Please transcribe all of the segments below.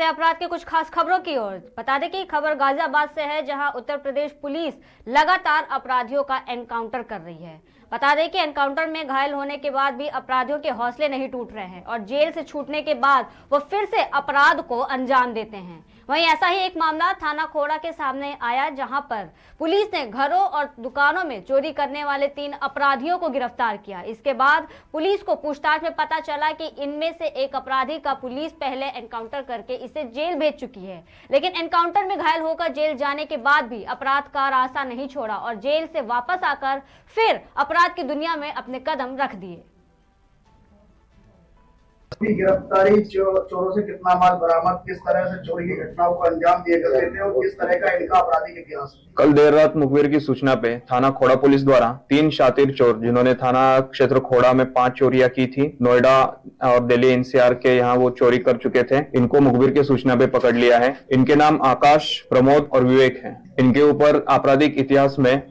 हैं अपराध के कुछ खास खबरों की ओर। बता दें कि खबर गाजियाबाद से है, जहां उत्तर प्रदेश पुलिस लगातार अपराधियों का एनकाउंटर कर रही है। बता दें कि एनकाउंटर में घायल होने के बाद भी अपराधियों के हौसले नहीं टूट रहे हैं और जेल से छूटने के बाद वो फिर से अपराध को अंजाम देते हैं। वहीं ऐसा ही एक मामला थाना खोड़ा के सामने आया, जहां पर पुलिस ने घरों और दुकानों में चोरी करने वाले 3 अपराधियों को गिरफ्तार किया। इसके बाद पुलिस को पूछताछ में पता चला कि इनमें से एक अपराधी का पुलिस पहले एनकाउंटर करके इसे जेल भेज चुकी है, लेकिन एनकाउंटर में घायल होकर जेल जाने के बाद भी अपराध का रास्ता नहीं छोड़ा और जेल से वापस आकर फिर अपराध की दुनिया में अपने कदम रख दिए। गिरफ्तारी चोरों से कितना माल बरामद, किस तरह से चोरी की घटनाओं को अंजाम दिए करते थे और किस तरह का इनका आपराधिक इतिहास है। कल देर रात मुखबिर की सूचना पे थाना खोड़ा पुलिस द्वारा 3 शातिर चोर, जिन्होंने थाना क्षेत्र खोड़ा में 5 चोरियां की थी, नोएडा और दिल्ली एनसीआर के यहाँ वो चोरी कर चुके थे। इनको मुखबिर की सूचना पे पकड़ लिया है। इनके नाम आकाश, प्रमोद और विवेक हैं। इनके ऊपर आपराधिक इतिहास में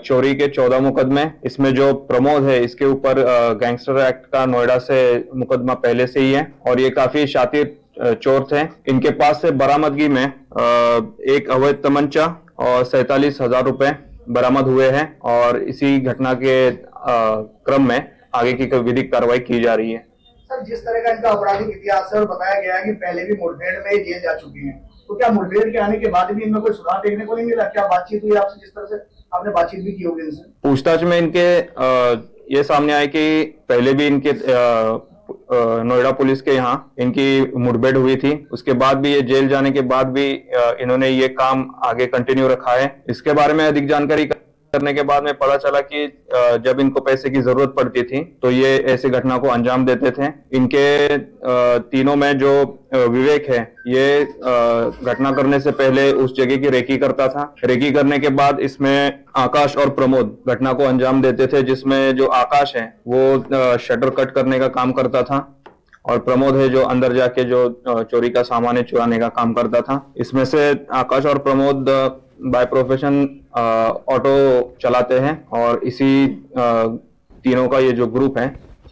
चोरी के 14 मुकदमे। इसमें जो प्रमोद है, इसके ऊपर गैंगस्टर एक्ट का नोएडा से मुकदमा पहले से ही है और ये काफी शातिर चोर थे। इनके पास से बरामदगी में एक अवैध तमंचा और 47,000 रुपए बरामद हुए हैं और इसी घटना के क्रम में आगे की विधिक कार्रवाई की जा रही है। सर, जिस तरह का इनका आपराधिक इतिहास है और बताया गया है कि पहले भी मुठभेड़ में जेल जा चुकी हैं, तो क्या मुठभेड़ के आने के बाद भी इनमें कोई सुधार देखने को नहीं मिला? क्या बातचीत हुई आपसे? जिस तरह से आपने बातचीत भी की होगी इनसे। पूछताछ में इनके ये सामने आया कि पहले भी इनके नोएडा पुलिस के यहाँ इनकी मुठभेड़ हुई थी। उसके बाद भी ये जेल जाने के बाद भी इन्होंने ये काम आगे कंटिन्यू रखा है। इसके बारे में अधिक जानकारी करने के बाद में पता चला कि जब इनको पैसे की जरूरत पड़ती थी तो ये ऐसी घटना को अंजाम देते थे। इनके तीनों में जो विवेक है, ये घटना करने से पहले उस जगह की रेकी करता था। रेकी करने के बाद इसमें आकाश और प्रमोद घटना को अंजाम देते थे, जिसमें जो आकाश है वो शटर कट करने का काम करता था और प्रमोद है जो अंदर जाके जो चोरी का सामान चुराने का काम करता था। इसमें से आकाश और प्रमोद बाय प्रोफेशन ऑटो चलाते हैं और इसी तीनों का ये जो ग्रुप है,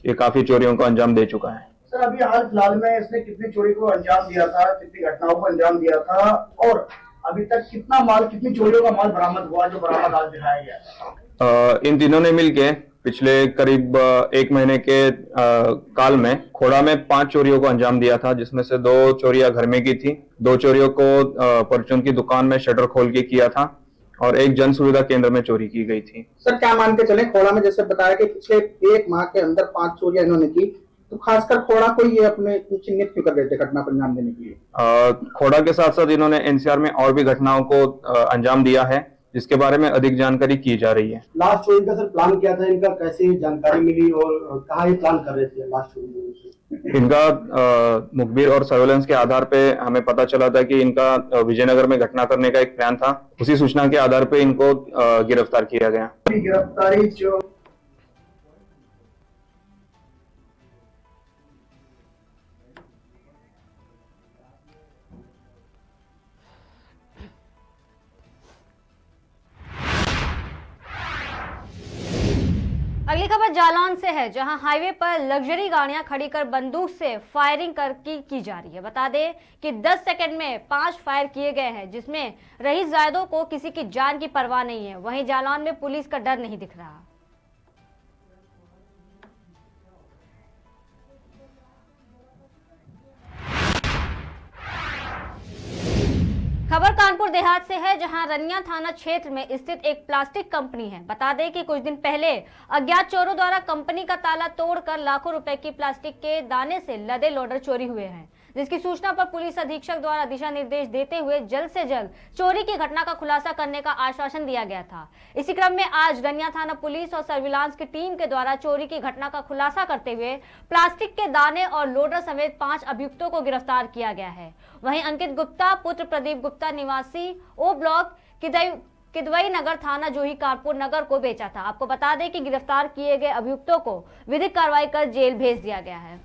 ये काफी चोरियों को अंजाम दे चुका है। सर, अभी हाल फिलहाल में इसने कितनी चोरी को अंजाम दिया था, कितनी घटनाओं को अंजाम दिया था और अभी तक कितना माल, कितनी चोरियों का माल बरामद हुआ जो बरामद आज दिखाया गया? इन तीनों ने मिलके पिछले करीब 1 महीने के काल में खोड़ा में 5 चोरियों को अंजाम दिया था, जिसमें से 2 चोरियां घर में की थी, 2 चोरियों को परचून की दुकान में शटर खोल के किया था और एक जन सुविधा केंद्र में चोरी की गई थी। सर, क्या मान के चले, खोड़ा में जैसे बताया कि पिछले 1 माह के अंदर 5 चोरियां इन्होंने की, तो खासकर खोड़ा को ये अपने चिन्हित क्यों कर रहे थे घटना को अंजाम देने के लिए? खोड़ा के साथ साथ इन्होंने एनसीआर में और भी घटनाओं को अंजाम दिया है, जिसके बारे में अधिक जानकारी की जा रही है। लास्ट चोरी का सर प्लान क्या था इनका, कैसे जानकारी मिली और कहाँ ये प्लान कर रहे थे लास्ट चोरी? इनका मुखबिर और सर्वेलेंस के आधार पे हमें पता चला था कि इनका विजयनगर में घटना करने का एक प्लान था। उसी सूचना के आधार पे इनको गिरफ्तार किया गया। गिरफ्तारी जो अगली खबर जालौन से है, जहां हाईवे पर लग्जरी गाड़ियां खड़ी कर बंदूक से फायरिंग की जा रही है। बता दें कि 10 सेकंड में 5 फायर किए गए हैं, जिसमें रईस जायदों को किसी की जान की परवाह नहीं है। वहीं जालौन में पुलिस का डर नहीं दिख रहा। खबर कानपुर देहात से है, जहां रनिया थाना क्षेत्र में स्थित एक प्लास्टिक कंपनी है। बता दें कि कुछ दिन पहले अज्ञात चोरों द्वारा कंपनी का ताला तोड़कर लाखों रुपए की प्लास्टिक के दाने से लदे लोडर चोरी हुए हैं, जिसकी सूचना पर पुलिस अधीक्षक द्वारा दिशा निर्देश देते हुए जल्द से जल्द चोरी की घटना का खुलासा करने का आश्वासन दिया गया था। इसी क्रम में आज रनिया थाना पुलिस और सर्विलांस की टीम के द्वारा चोरी की घटना का खुलासा करते हुए प्लास्टिक के दाने और लोडर समेत 5 अभियुक्तों को गिरफ्तार किया गया है। वहीं अंकित गुप्ता पुत्र प्रदीप गुप्ता निवासी ओ ब्लॉक किदवई नगर थाना जोही कानपुर नगर को बेचा था। आपको बता दें कि गिरफ्तार किए गए अभियुक्तों को विधिक कार्रवाई कर जेल भेज दिया गया है।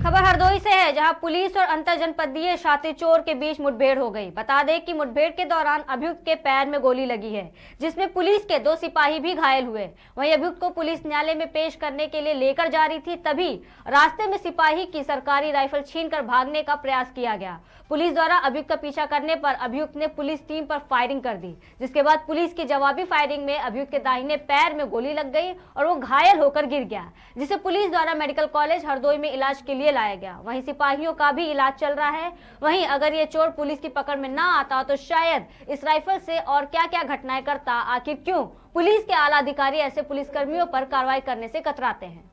खबर हरदोई से है, जहां पुलिस और अंतरजनपदीय शातिर चोर के बीच मुठभेड़ हो गई। बता दें कि मुठभेड़ के दौरान अभियुक्त के पैर में गोली लगी है, जिसमें पुलिस के 2 सिपाही भी घायल हुए। वहीं अभियुक्त को पुलिस न्यायालय में पेश करने के लिए लेकर जा रही थी, तभी रास्ते में सिपाही की सरकारी राइफल छीनकर भागने का प्रयास किया गया। पुलिस द्वारा अभियुक्त का पीछा करने पर अभियुक्त ने पुलिस टीम पर फायरिंग कर दी, जिसके बाद पुलिस की जवाबी फायरिंग में अभियुक्त के दाहिने पैर में गोली लग गई और वो घायल होकर गिर गया, जिसे पुलिस द्वारा मेडिकल कॉलेज हरदोई में इलाज के लिए लाया गया। वहीं सिपाहियों का भी इलाज चल रहा है। वहीं अगर ये चोर पुलिस की पकड़ में ना आता तो शायद इस राइफल से और क्या क्या घटनाएं करता। आखिर क्यों पुलिस के आला अधिकारी ऐसे पुलिसकर्मियों पर कार्रवाई करने से कतराते हैं?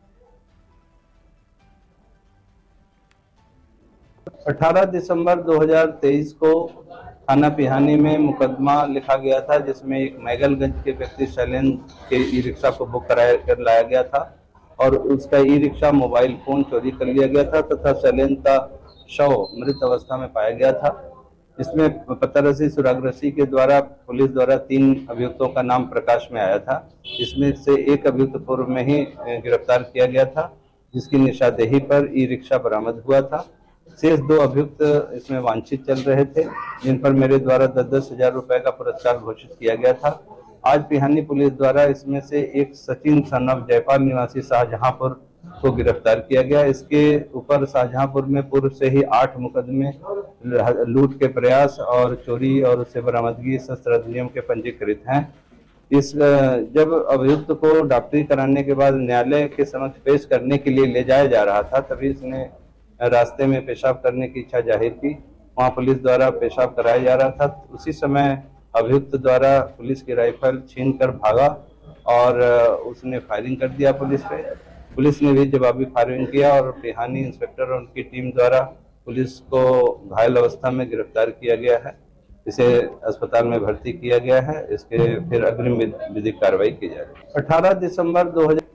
18 दिसंबर 2023 को थाना पिहानी में मुकदमा लिखा गया था, जिसमें एक मैगलगंज के व्यक्ति शैलेंद्र के ई रिक्शा को बुक कराया कर लाया गया था और उसका ई रिक्शा मोबाइल फोन चोरी कर लिया गया था तथा शैलेंद्र का शव मृत अवस्था में पाया गया था। इसमें पत्थरसी सुरागरसी के द्वारा पुलिस द्वारा 3 अभियुक्तों का नाम प्रकाश में आया था। इसमें से एक अभियुक्त पूर्व में ही गिरफ्तार किया गया था, जिसकी निशानदेही पर ई रिक्शा बरामद हुआ था। शेष 2 अभियुक्त इसमें वांछित चल रहे थे, जिन पर मेरे द्वारा 10-10 हजार रुपए का पुरस्कार घोषित किया गया था। आज पिहानी पुलिस द्वारा इसमें से एक सचिन सन ऑफ जयपाल निवासी शाहजहांपुर को गिरफ्तार किया गया। इसके ऊपर शाहजहांपुर में पूर्व से ही 8 मुकदमे लूट के प्रयास और चोरी और उससे बरामदगी शस्त्र अधिनियम के पंजीकृत हैं। इस जब अभियुक्त को डॉक्टरी कराने के बाद न्यायालय के समक्ष पेश करने के लिए ले जाया जा रहा था, तभी इसने रास्ते में पेशाब करने की इच्छा जाहिर की। वहां पुलिस द्वारा पेशाब कराया जा रहा था, उसी समय अभियुक्त द्वारा पुलिस की राइफल छीनकर भागा और उसने फायरिंग कर दिया पुलिस पे। पुलिस ने भी जवाबी फायरिंग किया और पिहानी इंस्पेक्टर और उनकी टीम द्वारा पुलिस को घायल अवस्था में गिरफ्तार किया गया है। इसे अस्पताल में भर्ती किया गया है। इसके फिर अग्रिम विधिक कार्रवाई की जा रही है। 18 दिसंबर 2000